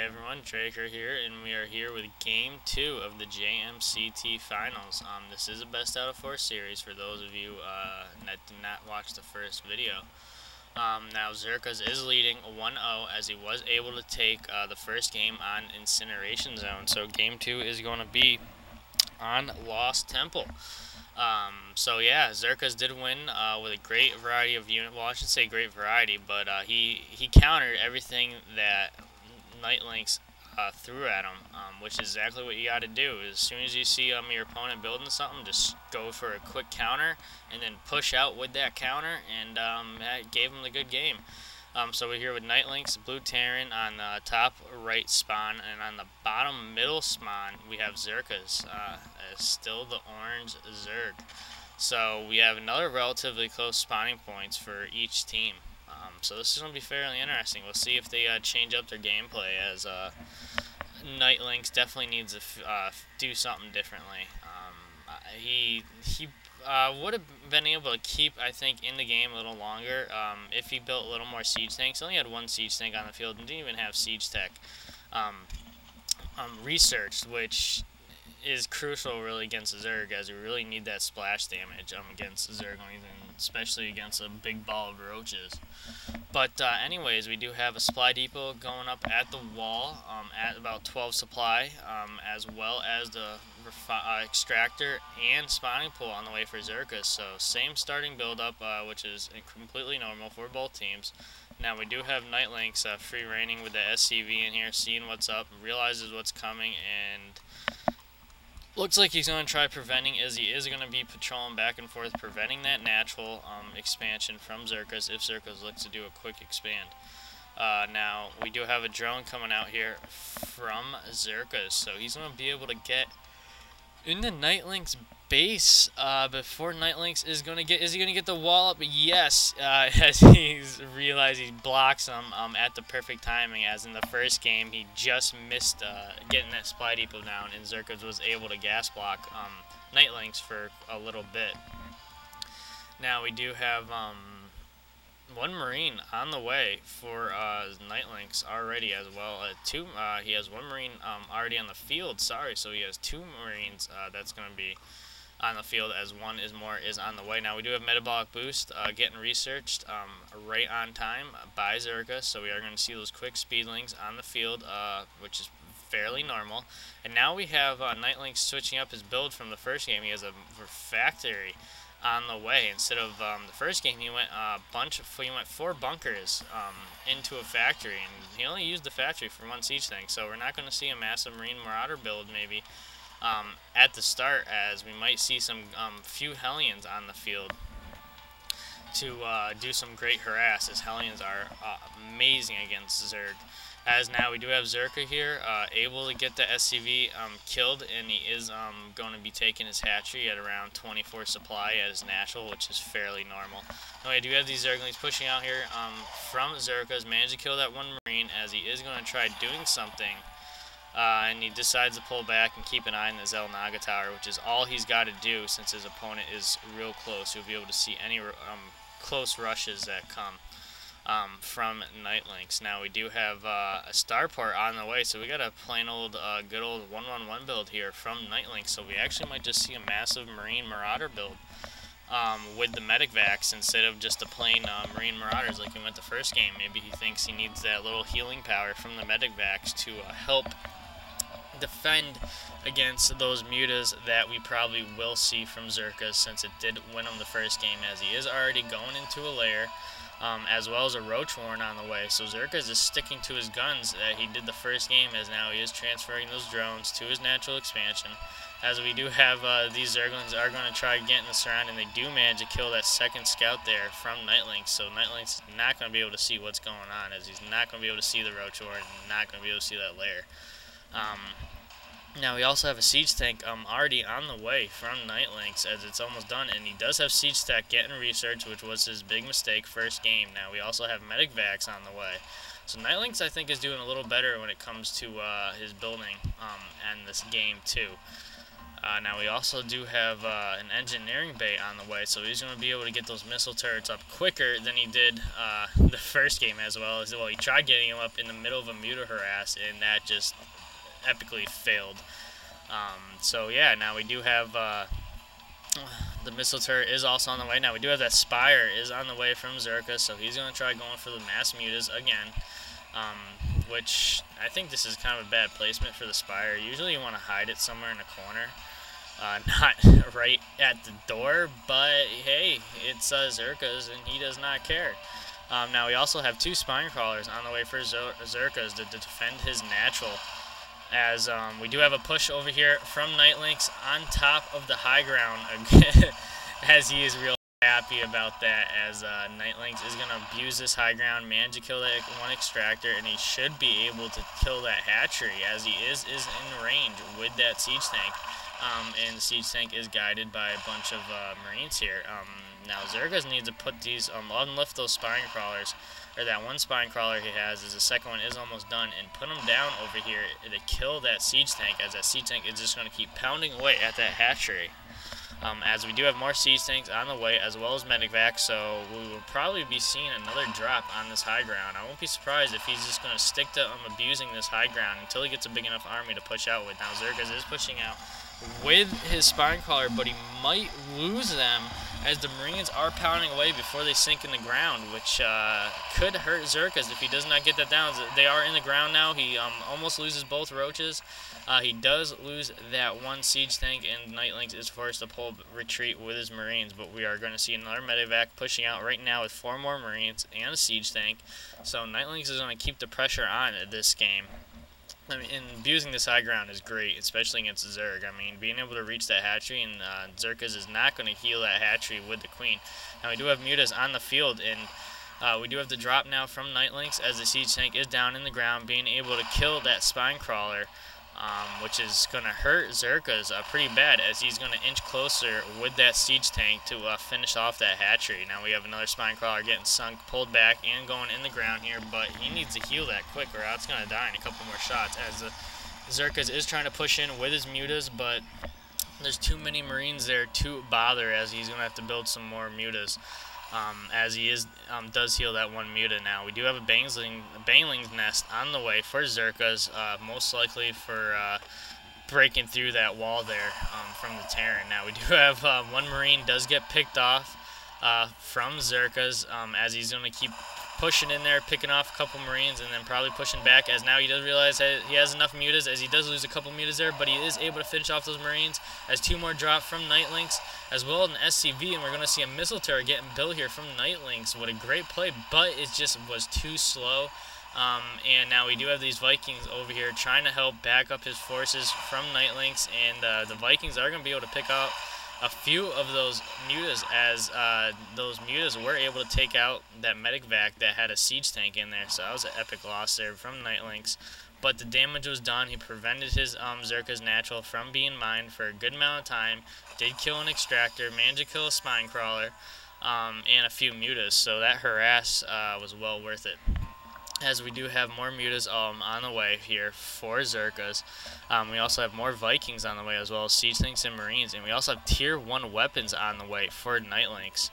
everyone, Draker here, and we are here with Game 2 of the JMCT Finals. This is a best out of 4 series for those of you that did not watch the first video. Now Zerkaz is leading 1-0 as he was able to take the first game on Incineration Zone. So Game 2 is going to be on Lost Temple. So yeah, Zerkaz did win with a great variety of unit. Well, I should say great variety, but he countered everything that Nytelynx threw at him, which is exactly what you got to do. As soon as you see your opponent building something, just go for a quick counter and then push out with that counter, and that gave him the good game. So we're here with Nytelynx, blue Terran on the top right spawn, and on the bottom middle spawn we have Zerkaz, as still the orange Zerg. So we have another relatively close spawning points for each team. So this is going to be fairly interesting. We'll see if they change up their gameplay, as Nytelynx definitely needs to do something differently. He would have been able to keep, I think, in the game a little longer if he built a little more siege tanks. He only had one siege tank on the field and didn't even have siege tech researched, which is crucial really against Zerg, as you really need that splash damage against Zerg, especially against a big ball of roaches. But anyways, we do have a supply depot going up at the wall at about 12 supply, as well as the extractor and spawning pool on the way for Zerkaz. So same starting build up, which is completely normal for both teams. Now we do have Nytelynx free reigning with the SCV in here, seeing what's up, realizes what's coming, and looks like he's going to try preventing, as he is going to be patrolling back and forth, preventing that natural expansion from Zerkaz if Zerkaz looks to do a quick expand. Now, we do have a drone coming out here from Zerkaz, so he's going to be able to get into Nytelynx base before Nytelynx is going to get... Is he going to get the wall up? Yes, as he's realized he blocks him at the perfect timing, as in the first game he just missed getting that supply depot down, and Zerkaz was able to gas block Nytelynx for a little bit. Now we do have one Marine on the way for Nytelynx already, as well. He has one Marine already on the field, sorry, so he has 2 Marines that's going to be on the field, as one is on the way. Now we do have metabolic boost getting researched right on time by Zerkaz, so we are going to see those quick speedlings on the field, which is fairly normal. And now we have Nytelynx switching up his build from the first game. He has a factory on the way. Instead of the first game, he went 4 bunkers into a factory, and he only used the factory for 1 siege tank. So we're not going to see a massive Marine Marauder build maybe at the start, as we might see some few Hellions on the field to do some great harass, as Hellions are amazing against Zerg. As now we do have Zerka here, able to get the SCV killed, and he is going to be taking his hatchery at around 24 supply at his natural, which is fairly normal. Now we do have these Zerglings pushing out here from Zerkaz, managed to kill that one Marine, as he is going to try doing something, and he decides to pull back and keep an eye on the Zelnaga tower, which is all he's got to do since his opponent is real close. You'll be able to see any close rushes that come from Nytelynx. Now we do have a starport on the way, so we got a plain old good old 1-1-1 build here from Nytelynx. So we actually might just see a massive Marine Marauder build with the medic vacs instead of just a plain Marine Marauders like we went the first game. Maybe he thinks he needs that little healing power from the medic vacs to help defend against those mutas that we probably will see from Zerkaz, since it did win him the first game, as he is already going into a lair, as well as a Roach Warren on the way. So Zerkaz is sticking to his guns that he did the first game, as now he is transferring those drones to his natural expansion. As we do have these Zerglings are going to try getting the surround, and they do manage to kill that second scout there from Nytelynx. So Nytelynx is not going to be able to see what's going on, as he's not going to be able to see the Roach Warren and not going to be able to see that lair. Now we also have a siege tank already on the way from Nytelynx, as it's almost done, and he does have siege tech getting research, which was his big mistake first game. Now we also have medic vacs on the way. So Nytelynx, I think, is doing a little better when it comes to his building and this game too. Now we also do have an engineering bay on the way, so he's going to be able to get those missile turrets up quicker than he did the first game, as well. He tried getting them up in the middle of a muta harass, and that just epically failed. So yeah, now we do have the missile turret is also on the way. Now we do have that Spire is on the way from Zerkaz, so he's going to try going for the mass mutas again. Which I think this is kind of a bad placement for the Spire. Usually you want to hide it somewhere in a corner, not right at the door, but hey, it's Zerkaz and he does not care. Now we also have 2 spine crawlers on the way for Zerkaz to defend his natural, as we do have a push over here from Nytelynx on top of the high ground, as he is real happy about that, as Nytelynx is going to abuse this high ground, manage to kill that one extractor, and he should be able to kill that hatchery, as he is in range with that siege tank. And the siege tank is guided by a bunch of Marines here. Now Zerkaz needs to put these, unlift those spine crawlers, or that one spine crawler he has, as the second one is almost done, and put him down over here to kill that siege tank, as that siege tank is just going to keep pounding away at that hatchery. As we do have more siege tanks on the way, as well as medivac, so we will probably be seeing another drop on this high ground. I won't be surprised if he's just going to stick to abusing this high ground until he gets a big enough army to push out with. Now Zerkaz is pushing out with his spine crawler, but he might lose them, as the Marines are pounding away before they sink in the ground, which could hurt Zerkaz if he does not get that down. They are in the ground now. He almost loses both roaches. He does lose that one siege tank, and Nytelynx is forced to pull retreat with his Marines, but we are going to see another medevac pushing out right now with 4 more Marines and a siege tank. So Nytelynx is going to keep the pressure on this game. I mean, and abusing this high ground is great, especially against Zerg. I mean, being able to reach that hatchery, and Zerkaz is not going to heal that hatchery with the queen. Now we do have mutas on the field, and we do have the drop now from Nytelynx, as the siege tank is down in the ground, being able to kill that spine crawler, which is going to hurt Zerkaz pretty bad, as he's going to inch closer with that siege tank to finish off that hatchery. Now we have another spine crawler getting sunk, pulled back, and going in the ground here, but he needs to heal that quick or else it's going to die in a couple more shots, as Zerkaz is trying to push in with his mutas, but there's too many Marines there to bother, as he's going to have to build some more mutas. As he does heal that one muta. Now we do have a baneling's nest on the way for Zerkaz, most likely for breaking through that wall there from the Terran. Now we do have one Marine does get picked off from Zerkaz, as he's going to keep pushing in there, picking off a couple Marines, and then probably pushing back, as now he does realize that he has enough mutas, as he does lose a couple mutas there, but he is able to finish off those Marines, as 2 more drop from Nytelynx, as well as an SCV, and we're going to see a missile turret getting built here from Nytelynx. What a great play, but it just was too slow. And now we do have these Vikings over here trying to help back up his forces from Nytelynx, and the Vikings are going to be able to pick out a few of those mutas, as those mutas were able to take out that medic vac that had a siege tank in there. So that was an epic loss there from Nytelynx. But the damage was done. He prevented his Zerkaz natural from being mined for a good amount of time. Did kill an extractor, managed to kill a spine crawler, and a few mutas. So that harass was well worth it, as we do have more mutas on the way here for Zerkaz. We also have more Vikings on the way, as well as siege tanks and Marines, and we also have tier 1 weapons on the way for Nytelynx.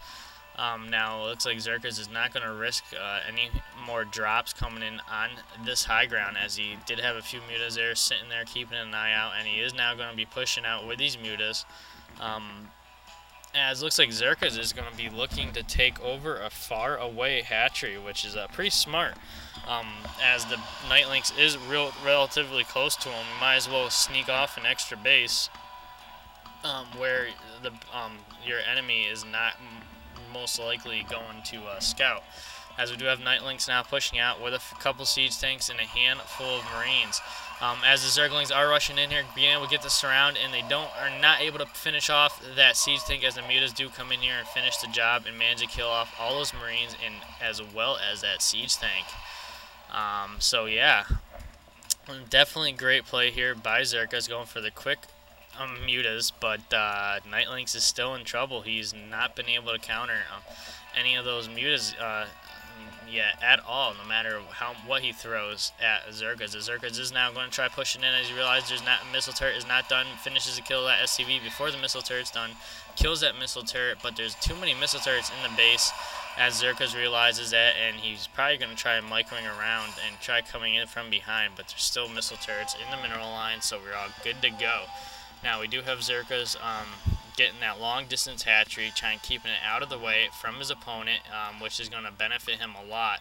Now it looks like Zerkaz is not going to risk any more drops coming in on this high ground, as he did have a few mutas there sitting there keeping an eye out, and he is now going to be pushing out with these mutas. As it looks like Zerkaz is going to be looking to take over a far away hatchery, which is pretty smart. As the Nytelynx is relatively close to him, you might as well sneak off an extra base where your enemy is not most likely going to scout. As we do have Nytelynx now pushing out with a couple siege tanks and a handful of Marines. As the Zerglings are rushing in here, being able to get the surround, and they are not able to finish off that siege tank, as the mutas do come in here and finish the job and manage to kill off all those Marines, and as well as that siege tank. So yeah, definitely great play here by Zerkaz, going for the quick mutas, but Nytelynx is still in trouble. He's not been able to counter any of those mutas. yet at all, no matter what he throws at Zerkaz. The Zerkaz is now going to try pushing in as he realizes there's not missile turret is not done. Finishes the kill of that SCV before the missile turret's done. Kills that missile turret, but there's too many missile turrets in the base as Zerkaz realizes that, and he's probably going to try microing around and try coming in from behind, but there's still missile turrets in the mineral line, so we're all good to go. Now we do have Zerkaz getting that long distance hatchery, trying keeping it out of the way from his opponent, which is going to benefit him a lot.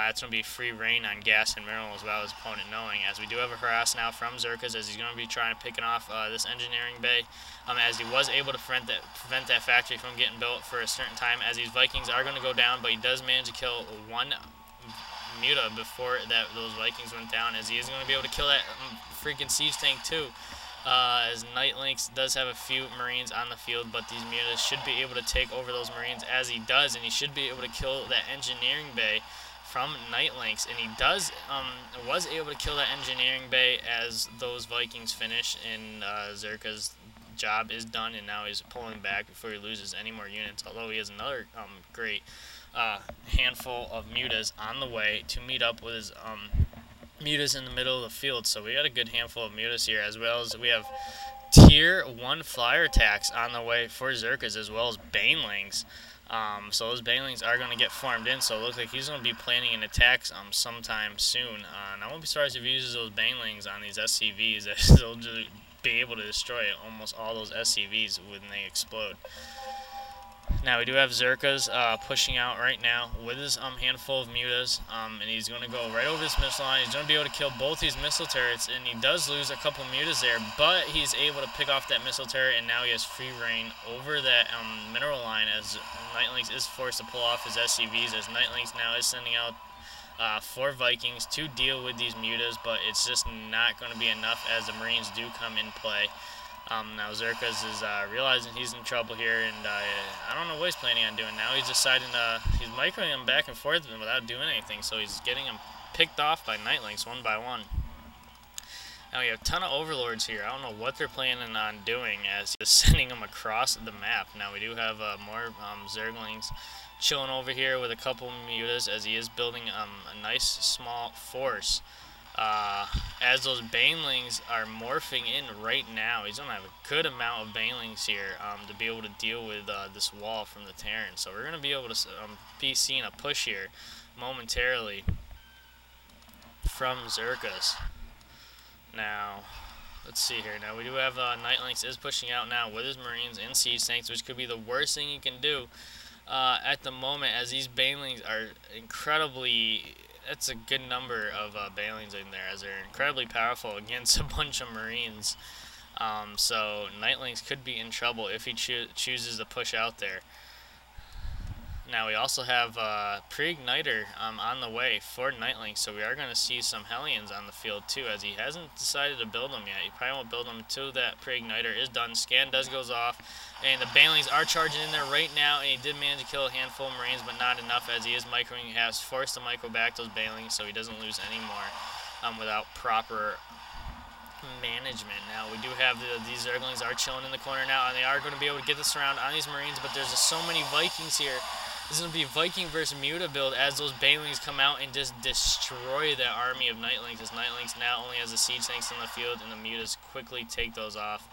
It's going to be free reign on gas and mineral as well as opponent knowing, as we do have a harass now from Zerkaz as he's going to be trying to pick off this engineering bay, as he was able to prevent that factory from getting built for a certain time, as these Vikings are going to go down, but he does manage to kill one Muta before those Vikings went down, as he is going to be able to kill that freaking siege tank too. As Nytelynx does have a few Marines on the field, but these Mutas should be able to take over those Marines as he does, and he should be able to kill that engineering bay from Nytelynx, and he was able to kill that engineering bay as those Vikings finish, and Zerkaz' job is done, and now he's pulling back before he loses any more units, although he has another great handful of Mutas on the way to meet up with his Mutas in the middle of the field. So we got a good handful of Mutas here, as well as we have tier 1 flyer attacks on the way for Zerkaz, as well as Banelings. So those Banelings are going to get formed in, so it looks like he's going to be planning an attack sometime soon. And I won't be surprised if he uses those Banelings on these SCVs, as they'll just be able to destroy almost all those SCVs when they explode. Now we do have Zerkaz pushing out right now with his handful of Mutas, and he's going to go right over this missile line. He's going to be able to kill both these missile turrets, and he does lose a couple Mutas there, but he's able to pick off that missile turret, and now he has free reign over that mineral line as Nytelynx is forced to pull off his SCVs, as Nytelynx now is sending out 4 Vikings to deal with these Mutas, but it's just not going to be enough as the Marines do come in play. Now Zerkaz is realizing he's in trouble here, and I don't know what he's planning on doing now. He's deciding he's microing him back and forth without doing anything, so he's getting him picked off by Nytelynx one by one. Now we have a ton of Overlords here. I don't know what they're planning on doing, as he's sending them across the map. Now we do have more Zerglings chilling over here with a couple Mutas, as he is building a nice small force. As those Banelings are morphing in right now, he's going to have a good amount of Banelings here to be able to deal with this wall from the Terran. So we're going to be able to be seeing a push here momentarily from Zerkaz. Now, let's see here. Now we do have Nytelynx is pushing out now with his Marines and siege tanks, which could be the worst thing you can do at the moment, as these Banelings are incredibly... That's a good number of Banelings in there, as they're incredibly powerful against a bunch of Marines. So Nytelynx could be in trouble if he chooses to push out there. Now we also have Pre-Igniter on the way for Nytelynx, so we are going to see some Hellions on the field too, as he hasn't decided to build them yet. He probably won't build them until that Pre-Igniter is done. Scan goes off, and the Banelings are charging in there right now, and he did manage to kill a handful of Marines, but not enough, as he is microing. He has forced to micro back those Banelings, so he doesn't lose any more without proper management. Now we do have these Zerglings are chilling in the corner now, and they are going to be able to get this around on these Marines, but there's just so many Vikings here. This is going to be a Viking versus Muta build, as those Banelings come out and just destroy the army of Nytelynx, as Nytelynx now only has the siege tanks on the field, and the Mutas quickly take those off,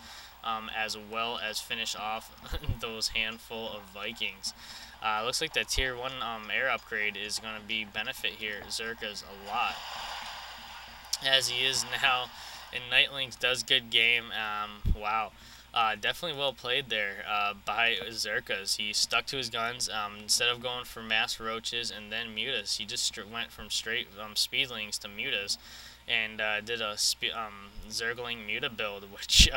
as well as finish off those handful of Vikings. Looks like that tier 1 air upgrade is going to be benefit here Zerkaz a lot, as he is now, and Nytelynx does good game. Wow. Definitely well played there by Zerkaz. He stuck to his guns instead of going for mass roaches and then Mutas. He just went from straight speedlings to Mutas, and did a Zergling Muta build, which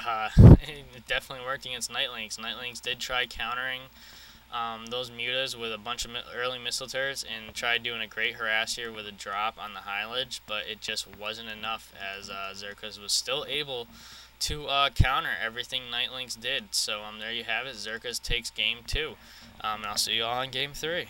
definitely worked against Nytelynx. Nytelynx did try countering those Mutas with a bunch of early missile turrets and tried doing a great harass here with a drop on the High-Ledge, but it just wasn't enough, as Zerkaz was still able to counter everything Nytelynx did. So there you have it. Zerkaz takes game 2, and I'll see you all in game 3.